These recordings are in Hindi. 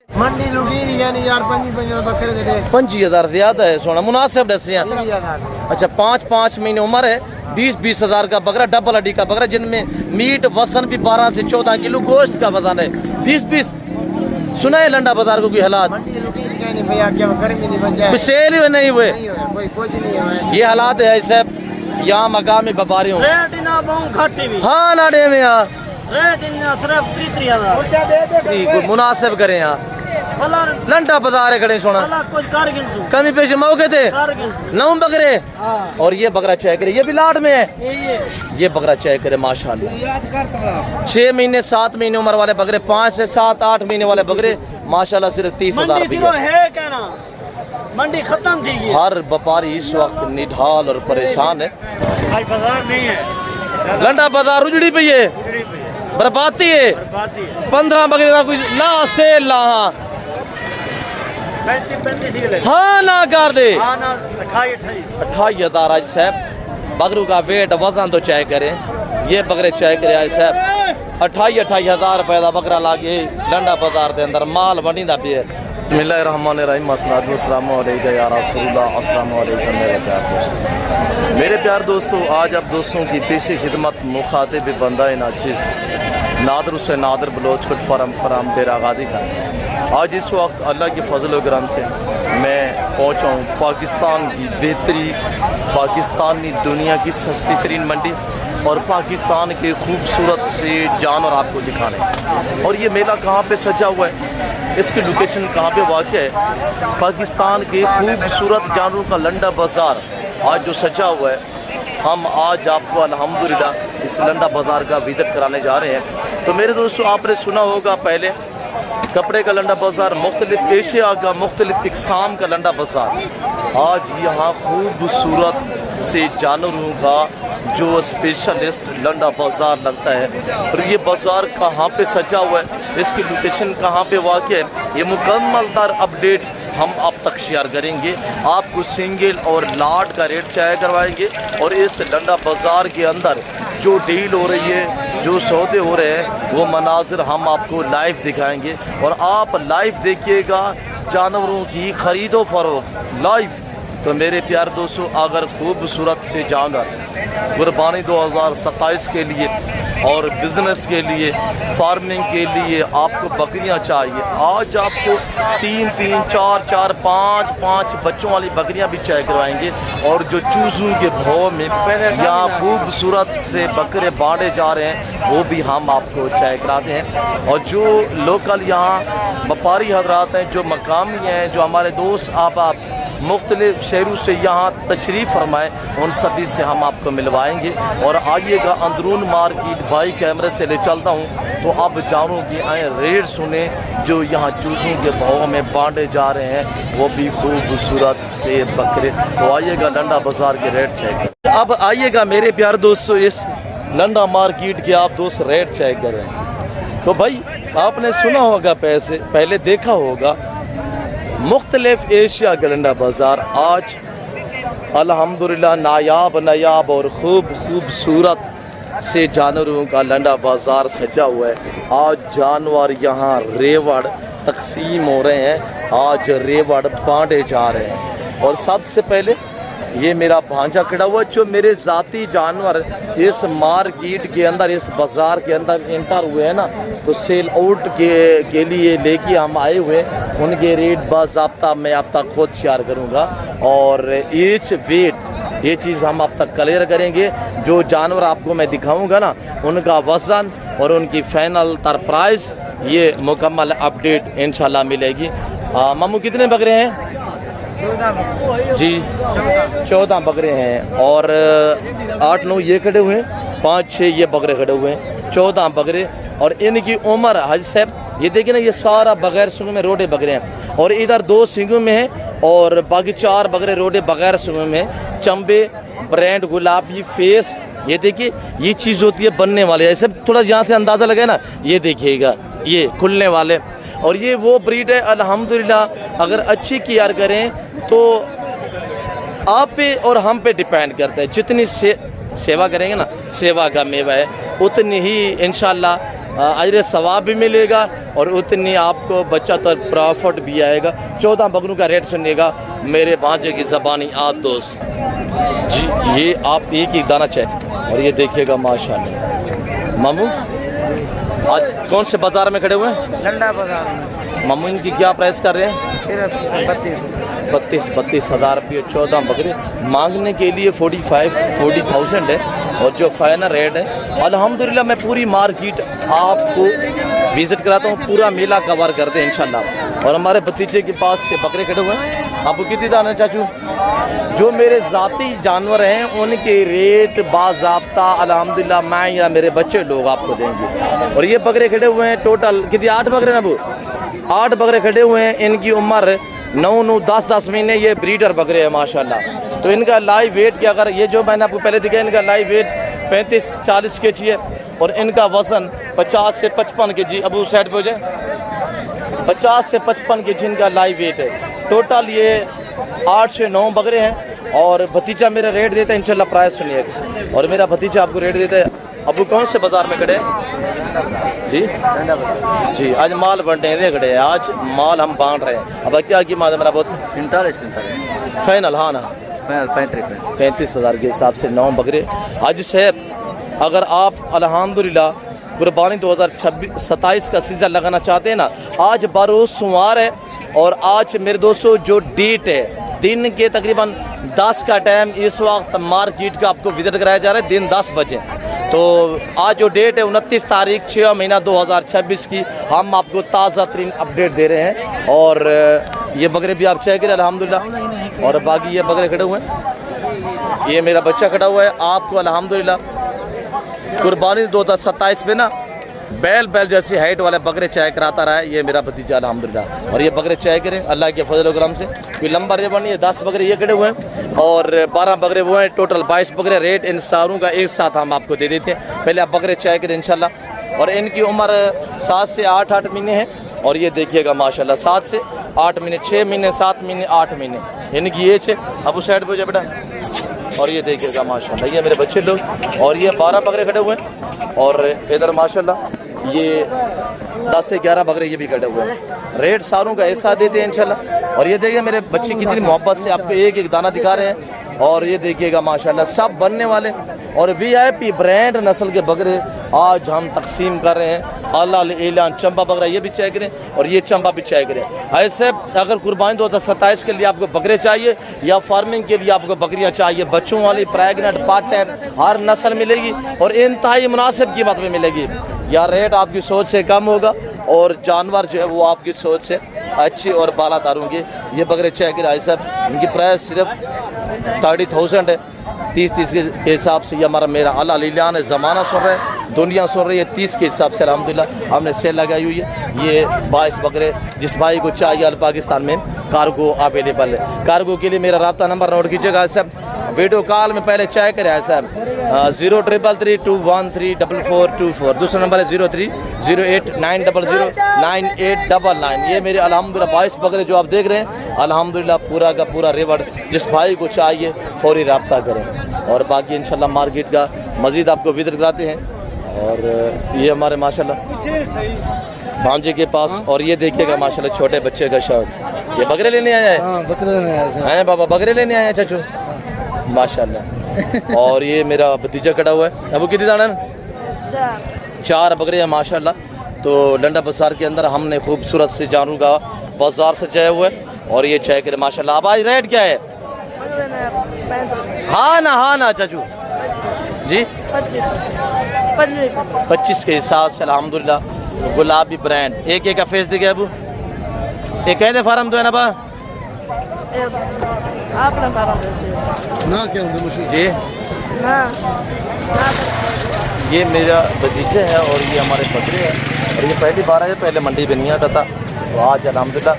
मंडी लुटी यानी यार 5 बकरे दे 5000 ज्यादा है सोना मुनासिब दसिया। अच्छा 5 महीने उम्र है, 20 हज़ार का बकरा, डबल हड्डी का बकरा, जिनमें मीट वसन भी 12 से 14 किलो गोश्त का वजन है। 20 सुना है लंडा बाजार को कोई हालात सेल ही नहीं हुए, ये हालात है सब यहाँ मकामी व्यापारी हूँ। हाँ ना डे में यहाँ मुनासिब करें यहाँ लंडा बाजार है खड़े सोना कमी पेश मौके थे 9 बकरे। और ये बकरा चेक करे, ये भी लाट में है, ये बकरा चेक करे माशाल्लाह। 6 महीने 7 महीने उम्र वाले बकरे, 5 से 7 8 महीने वाले बकरे माशाल्लाह सिर्फ 30,000 रुपये। मंडी खत्म थी। हर व्यापारी इस वक्त निढाल और परेशान है। बाजार नहीं है, लंडा बाजार उजड़ी पे है, बर्बादी है। 15 बकरे का कुछ ला से ला 35 हाँ ना कर दे 28 आज साहब बकरों का वेट वजन तो चेक करें, ये बकरे चेक करे आज साहब 28 हज़ार रुपए का बकरा ला के लंडा बाजार के अंदर माल बनी दा पे। बिस्मिल्लाहिर्रहमानिर्रहीम, अस्सलाम वालेकुम या रसूलल्लाह, अस्सलाम वालेकुम मेरे प्यार दोस्तों। आज आप दोस्तों की पेशी खिदमत मुखातिब बंदा नाचिज़ नादर से नादर बलोच कुट फराम डेरा गादी का। आज इस वक्त अल्लाह के फजल व करम से मैं पहुँचा हूँ पाकिस्तान की बेहतरीन, पाकिस्तान की दुनिया की सस्ती तरीन मंडी और पाकिस्तान के खूबसूरत से जानवर आपको दिखाने। और ये मेला कहाँ पे सजा हुआ है, इसकी लोकेशन कहाँ पे वाक़या है, पाकिस्तान के खूबसूरत जानवरों का लंडा बाज़ार आज जो सजा हुआ है। हम आज आपको अल्हम्दुलिल्लाह इस लंडा बाज़ार का विज़िट कराने जा रहे हैं। तो मेरे दोस्तों आपने सुना होगा पहले कपड़े का लंडा बाज़ार, मुख्तलिफ एशिया का मुख्तलिफ इकसाम का लंडा बाज़ार। आज यहाँ खूबसूरत से जानवरों का जो स्पेशलिस्ट लंडा बाज़ार लगता है। और ये बाज़ार कहाँ पे सजा हुआ है, इसकी लोकेशन कहाँ पे वाक़ है, ये मुकम्मल तर अपडेट हम आप तक शेयर करेंगे। आपको सिंगल और लाट का रेट तय करवाएंगे और इस लंडा बाज़ार के अंदर जो डील हो रही है, जो सौदे हो रहे हैं, वो मनाजिर हम आपको लाइव दिखाएंगे और आप लाइव देखिएगा जानवरों की ख़रीदो फरोख्त लाइव। तो मेरे प्यार दोस्तों अगर खूबसूरत से जानवर कुर्बानी 2027 के लिए और बिज़नेस के लिए, फार्मिंग के लिए आपको बकरियां चाहिए, आज आपको 3 4 5 बच्चों वाली बकरियां भी चेक करवाएंगे। और जो चूज़ों के भाव में यहाँ खूबसूरत से बकरे बांटे जा रहे हैं वो भी हम आपको चेक कराते हैं। और जो लोकल यहाँ व्यापारी हजरात हैं, जो मकामी हैं, जो हमारे दोस्त आप मुख्तलिफ शहरों से यहाँ तशरीफ़ फरमाएँ, उन सभी से हम आपको मिलवाएंगे। और आइएगा अंदरून मार्केट, भाई कैमरे से ले चलता हूँ तो अब जानवरों की आए रेट सुने जो यहाँ चूज़ों के भाव में बांटे जा रहे हैं, वो भी खूबसूरत से बकरे। तो आइएगा लंडा बाज़ार के रेट चेक। अब आइएगा मेरे प्यार दोस्तों इस लंडा मार्केट के आप दोस्त रेट चेक करें। तो भाई आपने सुना होगा, पहले देखा होगा मुख्तलिफ एशिया का लंडा बाज़ार आज अल्हम्दुलिल्लाह नायाब और खूबसूरत से जानवरों का लंडा बाज़ार सजा हुआ है। आज जानवर यहाँ रेवड़ तकसीम हो रहे हैं, आज रेवड़ बांटे जा रहे हैं। और सबसे पहले ये मेरा भांजा खड़ा हुआ, जो मेरे ज़ाती जानवर इस मार्केट के अंदर, इस बाज़ार के अंदर इंटर हुए हैं ना, तो सेल आउट के लिए लेके हम आए हुए, उनके रेट बाज़ाब्ता मैं आप तक खुद शेयर करूँगा। और ईच वेट ये चीज़ हम आप तक क्लियर करेंगे। जो जानवर आपको मैं दिखाऊँगा ना, उनका वज़न और उनकी फाइनल तर प्राइस ये मुकम्मल अपडेट इंशाल्लाह मिलेगी। मामू कितने बकरे हैं? जी 14 बकरे हैं और 8-9 ये खड़े हुए हैं, 5-6 ये बकरे खड़े हुए हैं, 14 बकरे। और इनकी उम्र हज साहब ये देखिए ना, ये सारा बगैर सूंघ में रोडे बकरे हैं और इधर 2 सींगों में है और बाकी 4 बकरे रोडे बगैर सूंघ में। चंबे ब्रांड गुलाबी फेस, ये देखिए ये चीज़ होती है बनने वाले, ऐसे थोड़ा यहाँ से अंदाज़ा लगे ना, ये देखिएगा ये खुलने वाले। और ये वो ब्रीड है अल्हम्दुलिल्लाह, अगर अच्छी केयर करें तो आप पे और हम पे डिपेंड करता है। जितनी सेवा करेंगे ना, सेवा का मेवा है, उतनी ही इंशाल्लाह अजर सवाब भी मिलेगा और उतनी आपको बच्चा तो प्रॉफिट भी आएगा। 14 बकरों का रेट सुनिएगा मेरे भांजे की ज़बानी आद दोस्त जी। ये आप एक एक दाना चाहिए और ये देखिएगा माशाल्लाह। मामू आज कौन से बाज़ार में खड़े हुए हैं? लंडा बाजार मामू इनकी क्या प्राइस कर रहे हैं? सिर्फ 32 हज़ार रुपये 14 बकरे मांगने के लिए 40,000 है और जो फाइनल रेट है अल्हम्दुलिल्लाह मैं पूरी मार्केट आपको विज़िट कराता हूँ, पूरा मेला कवर करते हैं इंशाल्लाह। और हमारे भतीजे के पास से बकरे खड़े हुए हैं। आपको कितनी दाना चाचू? जो मेरे ज़ाती जानवर हैं उनके रेट बाज़ाब्ता अल्हम्दुलिल्लाह मैं या मेरे बच्चे लोग आपको देंगे। और ये बकरे खड़े हुए हैं टोटल कितनी? 8 बकरे ना वो 8 बकरे खड़े हुए हैं। इनकी उम्र 9 10 महीने। ये ब्रीडर बकरे हैं माशाल्लाह। तो इनका लाइव वेट क्या, अगर ये जो मैंने आपको पहले दिखाया इनका लाइव वेट 35-40 kg है और इनका वज़न 50 से 55 kg। अबू साइड पे हो जाए, 50 से 55 kg इनका लाइव वेट है। टोटल ये 8 से 9 बकरे हैं। और भतीजा मेरा रेट देता है इंशाल्लाह, प्राइस सुनिएगा। और मेरा भतीजा आपको रेट देता है। अबू कौन से बाज़ार में खड़े हैं जी? जी आज माल बंटने दे खड़े हैं, आज माल हम बांट रहे हैं। अब क्या कीमत है मेरा? बहुत 45 फाइनल हाँ ना 35 हज़ार के हिसाब से 9 बकरे। आज से अगर आप अल्हम्दुलिल्लाह कुर्बानी 2026-27 का सीज़न लगाना चाहते हैं ना, आज बरोज़ सोमवार है और आज मेरे दोस्तों जो डेट है दिन के तकरीबन 10 का टाइम इस वक्त मार्केट का आपको विजिट कराया जा रहा है दिन 10 बजे। तो आज जो डेट है 29 तारीख 6 महीना 2026 की हम आपको ताज़ा तरीन अपडेट दे रहे हैं। और ये बकरे भी आप चेक करें अल्हम्दुलिल्लाह। और बाकी ये बकरे खड़े हुए हैं, ये मेरा बच्चा खड़ा हुआ है। आपको अल्हम्दुलिल्लाह कुर्बानी 2027 में ना बैल जैसी हाइट वाले बकरे चाय कराता रहा है ये मेरा भतीजा अल्हम्दुलिल्लाह। और ये बकरे चाय करें अल्लाह के फजल करम से। कोई लंबा रेट नहीं है। 10 बकरे ये खड़े हुए हैं और 12 बकरे वो हैं। टोटल 22 बकरे। रेट इन सारों का एक साथ हम आपको दे देते हैं। पहले आप बकरे चाय करें इंशाल्लाह। और इनकी उम्र 7 से 8 महीने है। और ये देखिएगा माशाल्लाह 7 से 8 महीने, 6 महीने, 7 महीने, 8 महीने इनकी एज है। अब उस साइड पर हो जाए बेटा। और ये देखिएगा माशाल्लाह ये मेरे बच्चे लोग। और ये 12 बकरे खड़े हुए हैं और इधर माशाल्लाह ये 10 से 11 बकरे ये भी खड़े हुए हैं। रेट सारों का एक साथ देते हैं इंशाल्लाह। और ये देखिए मेरे बच्चे कितनी मोहब्बत से आपको एक एक दाना दिखा रहे हैं। और ये देखिएगा माशाल्लाह सब बनने वाले और VIP ब्रांड नस्ल के बकरे आज हम तकसीम कर रहे हैं। अल्लाह एलान चंबा बकरा ये भी चेक करें और ये चंबा भी चेक करें। ऐसे अगर कुर्बानी 2027 के लिए आपको बकरे चाहिए या फार्मिंग के लिए आपको बकरियां चाहिए, बच्चों वाली प्रेगनेंट पार्ट टाइम हर नस्ल मिलेगी और इंतहाई मुनासिब कीमत में मिलेगी। या रेट आपकी सोच से कम होगा और जानवर जो है वो आपकी सोच से अच्छी और बालादार होंगे। ये बकरे चेक करें भाई साहब, इनकी प्राइस सिर्फ 30,000 है। 30 के हिसाब से ये हमारा मेरा अल्लाह लीला ने ज़माना सुन रहा है, दुनिया सुन रही है। 30 के हिसाब से अल्हम्दुलिल्लाह हमने सेल लगाई हुई है। ये 22 बकरे जिस भाई को चाहिए अल पाकिस्तान में कार्गो अवेलेबल है। कार्गो के लिए मेरा रब्ता नंबर नोट कीजिएगा साहब। वीडियो कॉल में पहले चेक करें है साहब 0333213424। दूसरा नंबर है 0308900989। ये मेरे अल्हम्दुलिल्लाह 22 बकरे जो आप देख रहे हैं अल्हम्दुलिल्लाह पूरा का पूरा रिवॉर्ड जिस भाई को चाहिए फौरी रब्ता करें। और बाकी इंशाल्लाह मार्केट का मज़ीद आपको विजिट कराते हैं। और ये हमारे माशाल्लाह भांजे के पास। और ये देखिएगा माशाल्लाह छोटे बच्चे का शौक। ये बकरे लेने आया है? हाँ बकरे लेने आए हैं बाबा, बकरे लेने आए हैं चाचू माशाल्लाह। और ये मेरा भतीजा खड़ा हुआ है। अब वो कितनी दाना? 4 बकरे हैं माशाल्लाह। तो लंडा बाजार के अंदर हमने खूबसूरत से जानू का बाजार से चाय हुआ है। और ये चाय करे माशाल्लाह। अब आज रेट क्या है? हाँ ना चाचू जी 25 के हिसाब से अल्हम्दुलिल्लाह। गुलाबी ब्रांड एक का फेस दिखे अबू एक कहते फार्म तो है ना बा ना क्या जी। ये मेरा भतीजे है और ये हमारे बकरे हैं। और ये पहली बार है, पहले मंडी पे नहीं आता था। तो आज अल्हम्दुलिल्लाह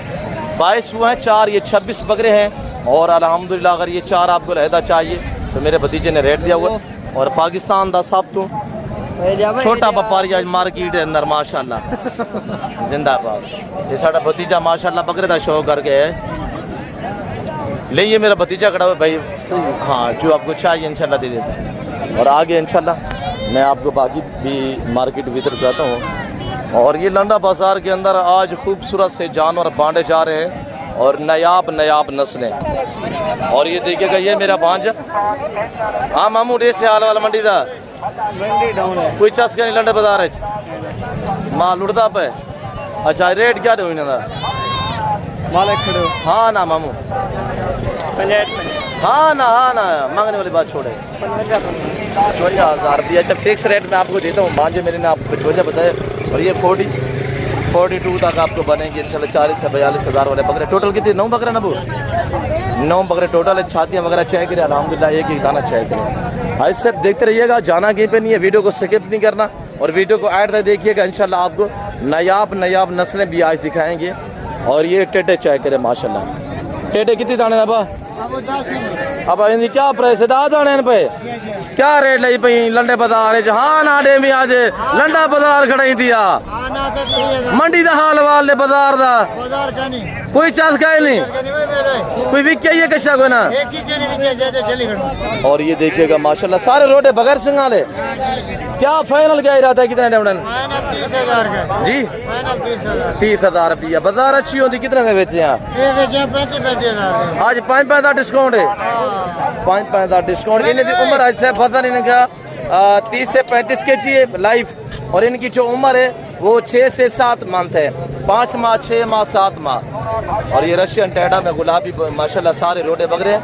22 हुए हैं। 4 ये 26 बकरे हैं। और अल्हम्दुलिल्लाह अगर ये 4 आपको लहदा चाहिए तो मेरे भतीजे ने रेट दिया हुआ। और पाकिस्तान का सब तो छोटा व्यापारी आज मार्केट के अंदर माशाल्लाह जिंदाबाद। ये साड़ा भतीजा माशाल्लाह बकरे का शौक करके है। ले ये मेरा भतीजा खड़ा हुआ भाई। हाँ जो आपको चाहिए इंशाल्लाह दे देते हैं। और आगे इंशाल्लाह मैं आपको बाकी भी मार्केट विजिट कराता हूँ। और ये लंडा बाजार के अंदर आज खूबसूरत से जानवर बांटे जा रहे हैं और नयाब नयाब नस्लें। और ये देखिएगा ये मेरा भांजा। हाँ मामू डे से हाल वाला मंडी था कोई चस के नहीं लंडे बाजार है माल उड़ता पे। अच्छा रेट क्या दो इन्हें मालिक खड़ो। हाँ ना मामू हाँ ना मांगने वाली बात छोड़े। 52,000 रुपया। अच्छा फिक्स रेट में आपको देता हूँ भांजे मेरे ने आपको 55 बताए और ये 42 तक आपको बनेंगे इंशाल्लाह। 40 से 42,000 वाले बकरे टोटल कितने 9 बकरे नबू 9 बकरे टोटल है। छातियाँ वगैरह चेक करें अल्हम्दुलिल्लाह एक एक दाना चेक करें। भाई सब देखते रहिएगा जाना कहीं पे नहीं है। वीडियो को स्किप नहीं करना और वीडियो को ऐड तक देखिएगा इंशाल्लाह आपको नयाब नस्लें भी आज दिखाएंगे। और ये टेटे चेक करें माशाल्लाह। टेटे कितनी दाने नबा अब इनकी क्या प्राइस है दाने पे क्या रेट लाई पी लंडे बाजार हाँ ना डे में आज लंडा बाजार खड़ाई दिया मंडी का हाल वाल बाजार दा कोई चांस का नहीं कोई विक है कशा को ना। और ये देखिएगा माशाल्लाह सारे रोडे बगैर सिंगाले क्या फाइनल क्या इरादा है कितने टाइम जी 30,000 रुपया। बाजार अच्छी होती कितने में बेचे यहाँ आज 5 डिस्काउंट है 5 डिस्काउंट। इनकी उम्र आज से पता नहीं क्या 30 से 35 के जी है लाइफ और इनकी जो उम्र है वो 6 से 7 मंथ है 5 माह 6 माह 7 माह। और ये रशियन टेडा में गुलाबी माशाल्लाह सारे रोडे बगरे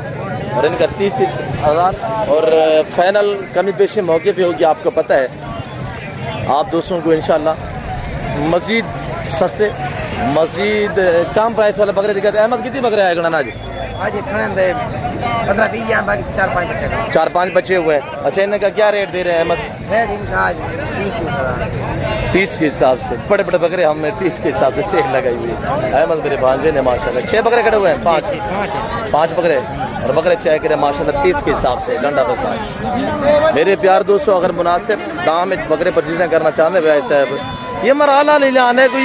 और इनका 30,000 और फाइनल कमी पेशी मौके पे होगी आपको पता है। आप दोस्तों को इंशाल्लाह मज़ीद सस्ते मज़ीद कम प्राइस वाले बकरे दिखाते। अहमद कितनी बकरे आएगा ना आज 15-20 या बाकी 4-5 बच्चे 4-5 बच्चे हुए हैं। अच्छा इनका क्या रेट दे रहे हैं अहमद रेट इनका आज 30 के हिसाब से बड़े बड़े बकरे हमने 30 के हिसाब से सेल लगाई हुई है। अहमद मेरे भांजे ने माशाल्लाह 6 बकरे खड़े हुए हैं 5 बकरे और बकरे चेक करें माशाल्लाह 30 के हिसाब से लंडा बाजार। मेरे प्यार दोस्तों अगर मुनासिब दाम में बकरे परचेजिंग करना चाहते हैं भाई साहब ये मरहला ले आने को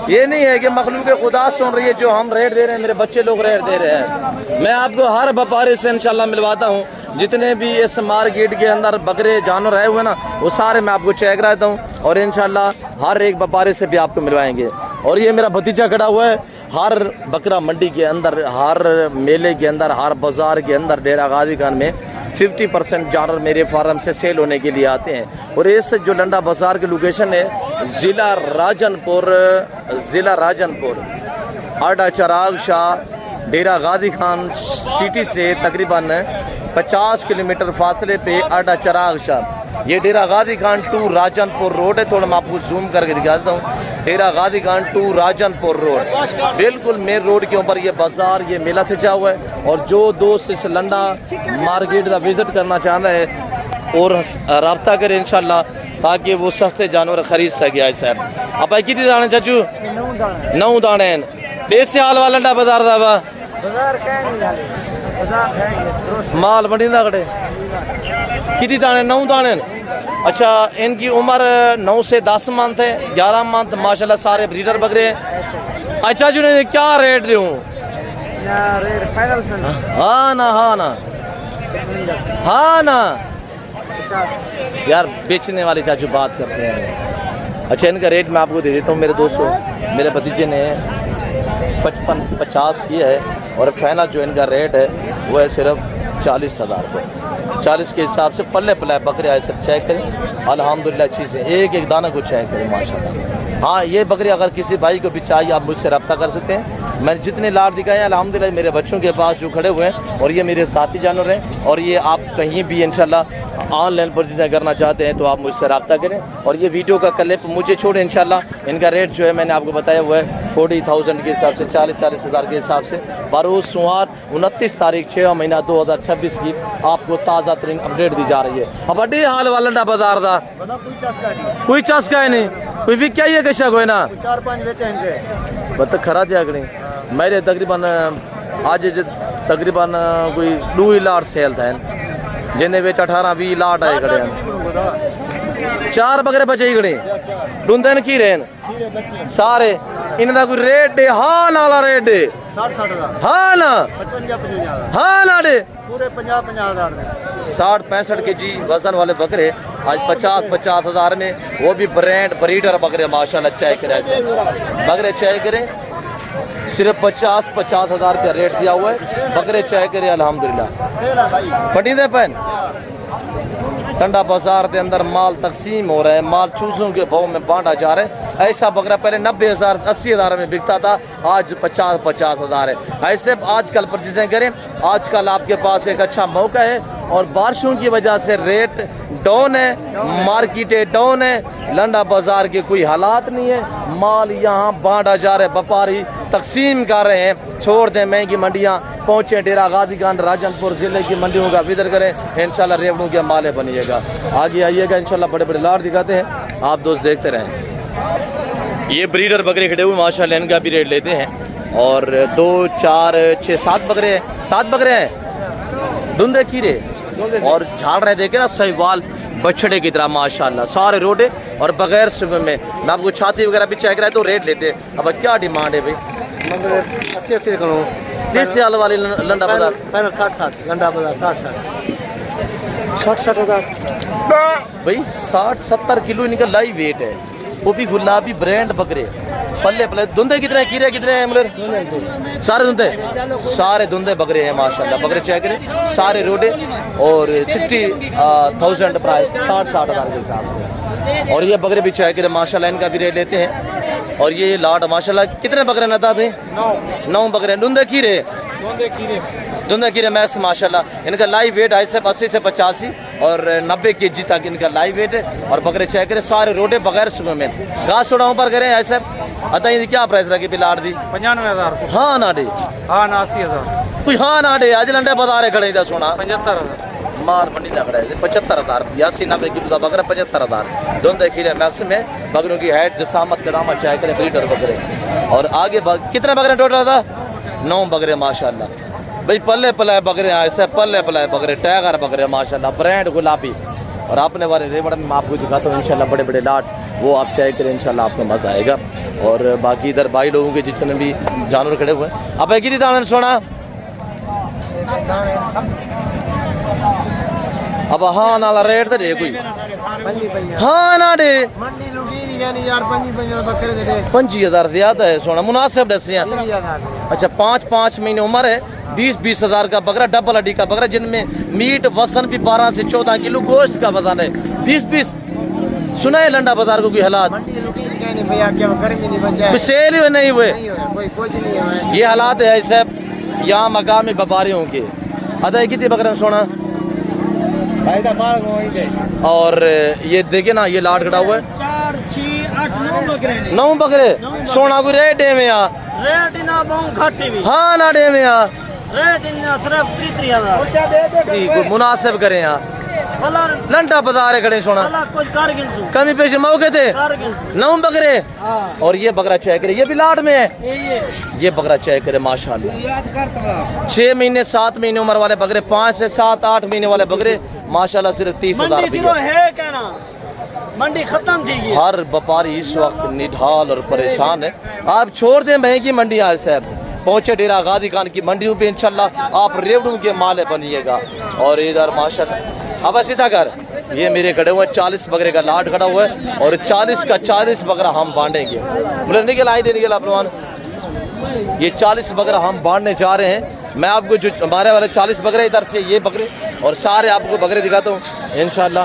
ये नहीं है कि मखलूक खुदा सुन रही है जो हम रेट दे रहे हैं मेरे बच्चे लोग रेट दे रहे हैं। मैं आपको हर व्यापारी से इंशाल्लाह मिलवाता हूँ जितने भी इस मार्केट के अंदर बकरे जानवर आए हुए ना वो सारे मैं आपको चेक कराता हूँ और इंशाल्लाह हर एक व्यापारी से भी आपको मिलवाएंगे। और ये मेरा भतीजा खड़ा हुआ है हर बकरा मंडी के अंदर हर मेले के अंदर हर बाजार के अंदर डेरा गाजी खान में 50% जानवर मेरे फार्म से सेल होने के लिए आते हैं। और इस जो लंडा बाजार की लोकेशन है ज़िला राजनपुर आडा चराग शाह डेरा गाजी खान सिटी से तकरीबन 50 किलोमीटर फासले पे आडा चराग शाह। ये डेरा गाजी खान टू राजनपुर रोड है। थोड़ा मैं आपको जूम करके दिखाता हूँ। डेरा गाजी खान टू राजनपुर रोड बिल्कुल मेन रोड के ऊपर ये बाजार ये मेला सजा हुआ है। और जो दोस्त इस लंडा मार्केट का विजिट करना चाहता है और रब्ता करे इंशाल्लाह ताकि वो सस्ते जानवर खरीद सके। आज साहब अब कितने दाने चाचू 9 दाने देसी हाल वाला लंडा बाजार दा माल बड़ी खड़े कितनी दाने 9 दाने। अच्छा इनकी उम्र 9 से 10 मंथ है 11 मंथ माशाल्लाह सारे ब्रीडर बकरे हैं। अच्छा जी ने क्या रेट दूँ हाँ ना यार बेचने वाले चाचू बात करते हैं। अच्छा इनका रेट मैं आपको दे देता हूँ मेरे दोस्तों। मेरे भतीजे ने 55-50 किया है और फाइनल जो इनका रेट है वो है सिर्फ 40,000 रुपये। 40 के हिसाब से पल्ले बकरे आए सब चेक करें अल्हम्दुलिल्लाह अच्छी से एक एक दाना को चेक करें माशाल्लाह। हाँ ये बकरे अगर किसी भाई को भी चाहिए आप मुझसे रब्ता कर सकते हैं। मैंने जितने लाट दिखाए हैं अल्हम्दुलिल्लाह मेरे बच्चों के पास जो खड़े हुए हैं और ये मेरे साथी जानवर हैं। और ये आप कहीं भी इंशाल्लाह ऑनलाइन परचेजिंग करना चाहते हैं तो आप मुझसे रब्ता करें। और ये वीडियो का क्लिप मुझे छोड़ें इंशाल्लाह। इनका रेट जो है मैंने आपको बताया हुआ है 40,000 के हिसाब से 40,000 के हिसाब से। बरोज़ सोमवार 29 तारीख 6 महीना 2026 की आपको ताज़ा तरीन अपडेट दी जा रही है। अब अड्डी हाल वाला बाजार था कोई चस्का है नहीं कोई भी क्या ही है कशा कोई ना 4-5 बेचे बत खरा दिया करें मेरे तकरीबन आज तकरीबन कोई 2 लाट सेल था जिन्हें बेच 18-20 लाट आए खड़े हैं 4 बकरे बचे ही खड़े ढूंढन की रेन सारे इनका कोई रेट है हाँ नाला रेट है 60-60 हाँ ना 55-55 हाँ ना डे पूरे 50-50 हज़ार 60-65 के जी वजन वाले बकरे आज 50-50 हज़ार में, वो भी ब्रांड ब्रीडर बकरे माशाल्लाह चेक करें ऐसे बकरे चेक करें। सिर्फ 50-50 हज़ार का रेट दिया हुआ है, बकरे चेक करें अल्हम्दुलिल्लाह। पटी दे पैन टंडा बाजार के अंदर माल तकसीम हो रहा है, माल चूज़ों के भाव में बांटा जा रहा है। ऐसा बकरा पहले 90,000 80,000 में बिकता था, आज 50-50 हज़ार है। ऐसे आजकल परचेजिंग करें, आजकल आपके पास एक अच्छा मौका है और बारिशों की वजह से रेट डाउन है, मार्केटें डाउन है, लंडा बाजार के कोई हालात नहीं है, माल यहाँ बांटा जा रहा है, व्यापारी तकसीम कर रहे हैं। छोड़ दें महंगी मंडियाँ, पहुँचे डेरा गाजी खान राजनपुर ज़िले की मंडियों का विजिट करें, इंशाल्लाह रेवड़ों के माले बनिएगा। आगे आइएगा, इंशाल्लाह बड़े बड़े लाट दिखाते हैं, आप दोस्त देखते रहें। ये ब्रीडर बकरे खड़े हुए माशाल्लाह, इनका भी रेट लेते हैं। और 2 4 6 7 बकरे हैं, 7 बकरे हैं धुंधे खीरे और झाड़ रहे, देखे ना सहीवाल बछड़े की तरह माशाल्लाह, सारे रोडे और बगैर सुबह में। मैं आपको छाती वगैरह भी चेक कराए तो रेट लेते हैं। अब क्या डिमांड है भाई? 80 करो 30 साल वाली लंडा बाजार 60 लंडा बाजार 60 हज़ार भाई 60-70 किलो इनका लाइव वेट है, वो भी गुलाबी ब्रांड बकरे पल्ले पल्ले। धुंधे कितने हैं, कीड़े कितने हैं मुलर? सारे धुंधे बकरे हैं माशाल्लाह, बकरे चेक करें सारे रोडे और 60,000 प्राइस 60 हज़ार के हिसाब से। और ये बकरे भी चेक करें माशाल्लाह, इनका भी रेट लेते हैं। और ये लाट माशाल्लाह कितने बकरे नता थे? 9 बकरे धुंधे खीरे मैक्स माशाल्लाह। इनका लाइव वेट है सिर्फ 80 से 85 और 90 kg तक इनका लाइव वेट है। और बकरे चेक करें सारे रोडे बगैर सुबह में घास थोड़ा ऊपर करें ऐसे। अतः इनकी क्या प्राइस रखी लाट दी? 95,000 हाँ ना डे, हाँ ना 80,000 कोई हाँ ना डे। आज लंडे बता खड़े था सोना 75,000 माल मंडी ना खड़ा है 75,000 80-90 किलो का बकरा 75,000। धुंधे खीरे मैक्स में बकरों की हाइट जसामत करामत चेक करें ब्रीडर बकरे। और आगे कितने बकरे टोटल था? 9 बकरे माशाल्लाह भाई, पल्ले पलाए बकरे ऐसे पल्ले पलाए बकरे टाइगर बकरे माशाल्लाह, ब्रांड गुलाबी। और अपने वाले रेवड़ में मैं आपको दिखाता हूँ इंशाल्लाह बड़े बड़े लाट, वो आप चेक करें इंशाल्लाह आपको मज़ा आएगा। और बाकी इधर भाई लोगों के जितने भी जानवर खड़े हुए हैं, अब एक ही दाने सोना अब हाँ नाला रेट तो दे कोई हाँ ना दे मंडी लुकी यानी यार 25 बकरे दे 25,000 ज़्यादा है सोना, मुनासिब दसे। अच्छा 5-5 महीने उम्र है, 20-20 हज़ार का बकरा, डबल हड्डी का बकरा, जिनमें मीट वसन भी 12 से 14 किलो गोश्त का वजन है। 20-20 सुना है लंडा बाजार को कोई हालात? कुछ सेल ही नहीं हुए, ये हालात है सब यहाँ मकामी व्यापारियों के। अदा कितनी बकरा सोना? और ये देखे ना, ये लाट खड़ा हुआ है 4 6 8 9 बकरे सोना को रेट है में रेट ना बहुत घाटी भी हाँ ना डे में रेट ना सिर्फ 33,000 मुनासिब करें यहाँ लंडा बाजार खड़े सोना कुछ कारगिल से कमी पेश मौके थे कारगिल से 9 बकरे। और ये बकरा चेक करे, ये भी लाट में है, ये बकरा चेक करे माशाल्लाह 6 महीने 7 महीने उम्र वाले बकरे, 5 से 7-8 महीने वाले बकरे माशाल्लाह सिर्फ 30,000 रुपये। मंडी खत्म थी। हर व्यापारी इस वक्त निढाल और परेशान है। आप छोड़ दें महंगी मंडी आज साहब, पहुँचे डेरा गाजी खान की मंडियों पे इंशाल्लाह आप रेवड़ों के माले बनिएगा। और इधर माशाल्लाह अब सीधा कर, ये मेरे खड़े हुए 40 बकरे का लाट खड़ा हुआ है और 40 का 40 बकरा हम बांटेंगे। मतलब निकल आई निकल अपमान, ये 40 बकरा हम बांटने जा रहे हैं। मैं आपको जो हमारे वाले 40 बकरे इधर से ये बकरे और सारे आपको बकरे दिखाता हूँ इंशाल्लाह।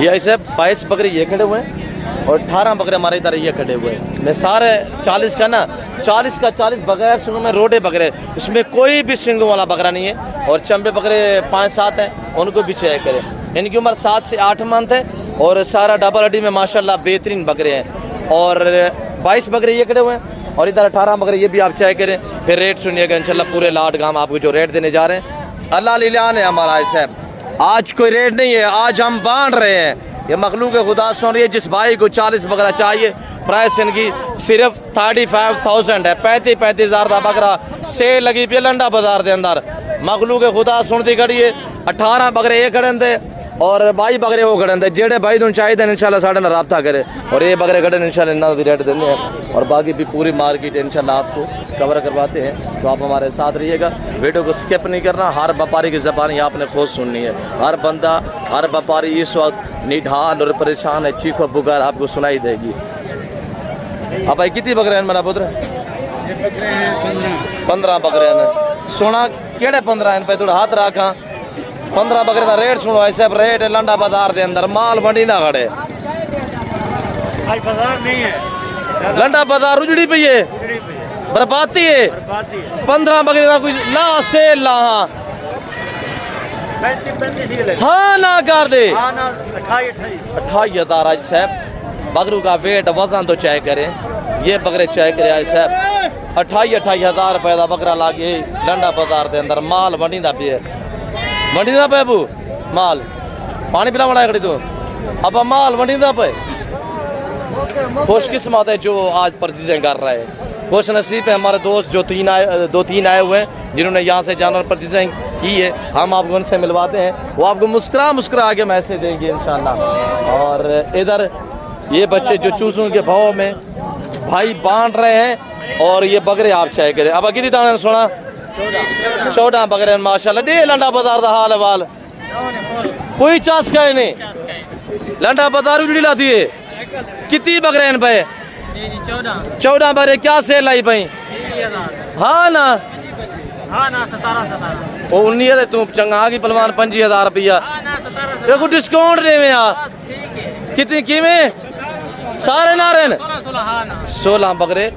ये ऐसे 22 बकरे ये खड़े हुए हैं और 18 बकरे हमारे इधर ये खड़े हुए हैं। मैं सारे 40 का ना 40 का 40 बगैर सिंगों में रोडे बकरे, इसमें कोई भी सिंगों वाला बकरा नहीं है। और चंबे बकरे 5-7 हैं, उनको भी चेक करें। इनकी उम्र 7 से 8 मंथ है और सारा डबल हड्डी में माशाल्लाह बेहतरीन बकरे हैं। और 22 बकरे ये खड़े हुए हैं और इधर 18 बकरे, ये भी आप चेक करें। फिर रेट सुनिएगा इंशाल्लाह पूरे लाट गाम आपको जो रेट देने जा रहे हैं अल्लाह लीलान है हमारा साहब। आज कोई रेट नहीं है, आज हम बांट रहे हैं। ये मखलूक खुदा सुन रही है, जिस भाई को 40 बकरा चाहिए प्राइस इनकी सिर्फ 35,000 है। 35 हज़ार का बकरा सेल लगी पे लंडा बाजार के अंदर। मखलूक खुदा सुनती खड़ी है। 18 बकरे ये खड़े थे और भाई बकरे वो खड़े हैं जेड़े भाई तुम चाहिए इंशाल्लाह साढ़े ना रब्ता करे और ये बकरे खड़े इंशाल्लाह इन्ना भी रेट देने हैं और बाकी भी पूरी मार्केट इंशाल्लाह आपको कवर करवाते हैं। तो आप हमारे साथ रहिएगा, वीडियो को स्किप नहीं करना। हर व्यापारी की ज़बान ये आपने खुद सुननी है। हर बंदा हर व्यापारी इस वक्त निढाल और परेशान है, चीखो पुकार आपको सुनाई देगी। अब भाई कितनी बकरे हैं मेरा पुत्र? 15 बकरे हैं। सोना केड़े 15 हैं? थोड़ा हाथ रखा। 15 बकरे का रेट सुनो ऐसे रेट है लंडा बाजार के अंदर माल मंडी ना खड़े। भाई बाजार नहीं है, लंडा बाजार उजड़ी पई है, बर्बादी है। 15 बकरे का कुछ ला से ला 35 हाँ ना कर दे। 28 28,000 आज साहब बकरू का वेट वजन तो चेक करें। ये बकरे चेक करे आज साहब 28,000 रुपए का बकरा लागे लंडा बाजार के अंदर माल मंडी दा पे मंडी दा पे बू माल पानी पिला बड़ा खड़ी तू अब माल मंडी दा पे खुशकिस्मत है जो आज परचेजिंग कर रहा है। खुश नसीब है हमारे दोस्त जो 2-3 आए हुए हैं जिन्होंने यहाँ से जानवर परचेजिंग की है। हम आपको उनसे मिलवाते हैं, वो आपको मुस्कुरा के मैसेज देंगे इंशाल्लाह। और इधर ये बच्चे जो चूसों के भाव में भाई बांट रहे हैं और ये बकरे आप चाहे करें। अब कितनी दाने सुना 14 बकरे माशाल्लाह। डे लंडा बाजार का हाल है वाल कोई चास का नहीं लंडा बाजार उजड़ी लाती है। कितनी बकरे हैं पे? 14 बकरे क्या सेल लाई पाई? हाँ ना 17 वो 19 तू चंगा की पलवान 25,000 रुपया देखो डिस्काउंट दे में यार। कितनी कीमें सारे नारे 16 बकरे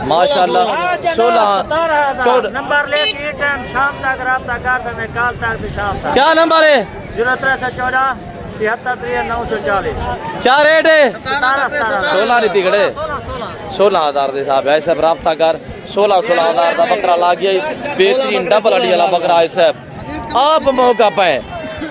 माशाल्लाह 16 नंबर ले टाइम शाम तक रब्ता कर दें, कल तक शाम तक। क्या नंबर है? 0314 73 940। क्या रेट है? 17 16 नहीं तिकड़े 16,000 दे साहब ऐसे रब्ता कर 16,000 का बकरा ला गया बेहतरीन डबल अड़ी वाला बकरा है साहब। आप मौका पाए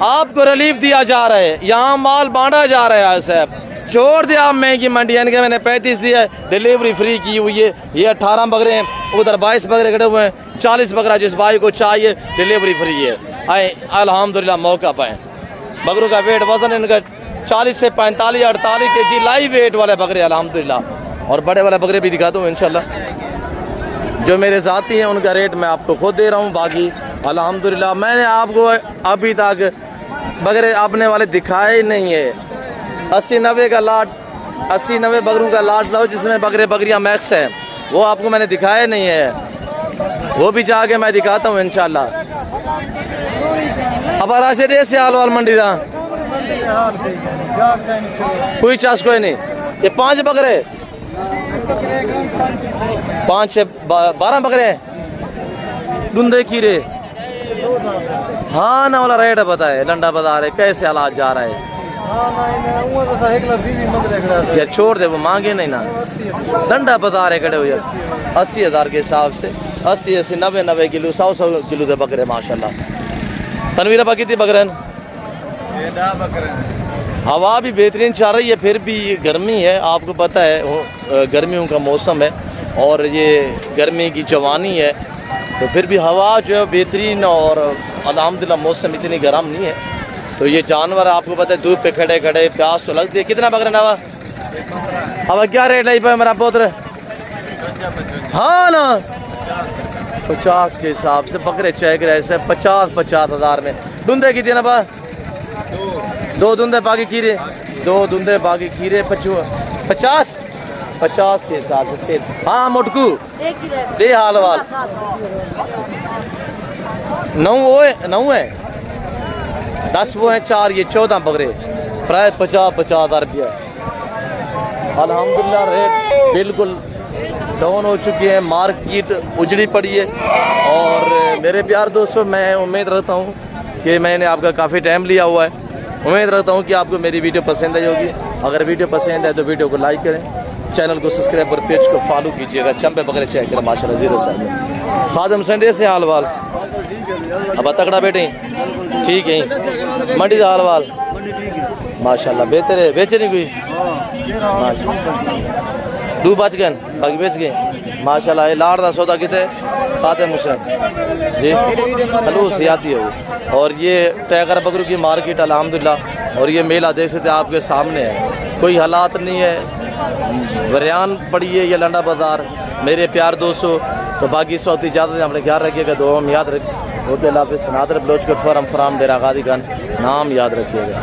आपको रिलीफ दिया जा रहा है, यहाँ माल बांटा जा रहा है साहब। छोड़ दिया आप महंगी मंडी यानी कि मैंने 35 दिया है, डिलीवरी फ्री की हुई है। ये 18 बकरे हैं, उधर 22 बकरे खड़े हुए हैं, 40 बकरा जिस भाई को चाहिए डिलीवरी फ्री है। आए अल्हम्दुलिल्लाह मौका पाए। बकरों का वेट वजन इनका 40 से 45 48 kg लाइव वेट वाले बकरे अल्हम्दुलिल्लाह। और बड़े वाले बकरे भी दिखाता हूँ इंशाल्लाह। जो मेरे साथी हैं उनका रेट मैं आपको खुद दे रहा हूँ। बाकी अल्हम्दुलिल्लाह मैंने आपको अभी तक बकरे अपने वाले दिखाए ही नहीं है। 80-90 का लाट 80-90 बकरों का लाट लाओ जिसमें बकरे बकरियां मैक्स हैं, वो आपको मैंने दिखाया नहीं है, वो भी जाके मैं दिखाता हूँ इंशाल्लाह। अब राशि से हाल वाल मंडी था कोई चास कोई नहीं। ये 5 बकरे 5 से 12 बकरे हैं डूंदे खीरे। हाँ ना वाला रेट बताए लंडा बाजार है कैसे हालात जा रहा है यार। छोड़ दे वो मांगे नहीं ना लंडा बाजार है खड़े हो यार। 80,000 के हिसाब से 80 90 किलो 100 किलो दे बकरे माशाल्लाह। तनवीर बा कितनी बकरे? हवा भी बेहतरीन चल रही है, फिर भी गर्मी है आपको पता है गर्मियों का मौसम है और ये गर्मी की जवानी है तो फिर भी हवा जो है बेहतरीन और अल्हम्दुलिल्लाह मौसम इतनी गर्म नहीं है। तो ये जानवर आपको पता है धूप पे खड़े खड़े प्यास तो लगती है। कितना बकरा नवा? अब क्या रेट लाई पाए मेरा पुत्र? हाँ ना 50 के हिसाब से बकरे चेक रहे से 50,000 में। धुंधे कितने ना बा? 2 धुंधे बाकी खीरे 2 धुंधे बाकी खीरे 50 के हिसाब से सेल। हाँ मोटकू दे हाल वाल 9 है 10 वो हैं 4 ये 14 बकरे प्राय 50,000 रुपया। अल्हम्दुलिल्लाह रेट बिल्कुल डाउन हो चुकी है, मार्केट उजड़ी पड़ी है। और मेरे प्यार दोस्तों मैं उम्मीद रखता हूँ कि मैंने आपका काफ़ी टाइम लिया हुआ है, उम्मीद रखता हूँ कि आपको मेरी वीडियो पसंद आई होगी। अगर वीडियो पसंद है तो वीडियो को लाइक करें, चैनल को सब्सक्राइब और पेज को फॉलो कीजिएगा। चंपे बकरे चेक करें माशाल्लाह 0 साल खादम संडे से हाल वाल अब तकड़ा बेटे ठीक है। मंडी का हाल वाल माशाल्लाह बेहतर है, बेचे नहीं कोई माशाल्लाह। 2 बच गए बाकी बेच गए माशाल्लाह। ये लाड़ का सौदा कितने खाते मुशन जी खलूस आती है। और ये टैगर बकरों की मार्केट अल्हम्दुलिल्लाह और ये मेला देख सकते हैं आपके सामने है, कोई हालात नहीं है, बरियान पड़ी है ये लंडा बाज़ार। मेरे प्यार दोस्तों, तो बाकी इस वक्त इजाज़त अपने ख्याल रखिएगा, दुआ में याद रख। ओके, अल्लाह हाफ़िज़। नादर ब्लोच कट फॉरम फ्राम डेरा गादी खान, नाम याद रखिएगा।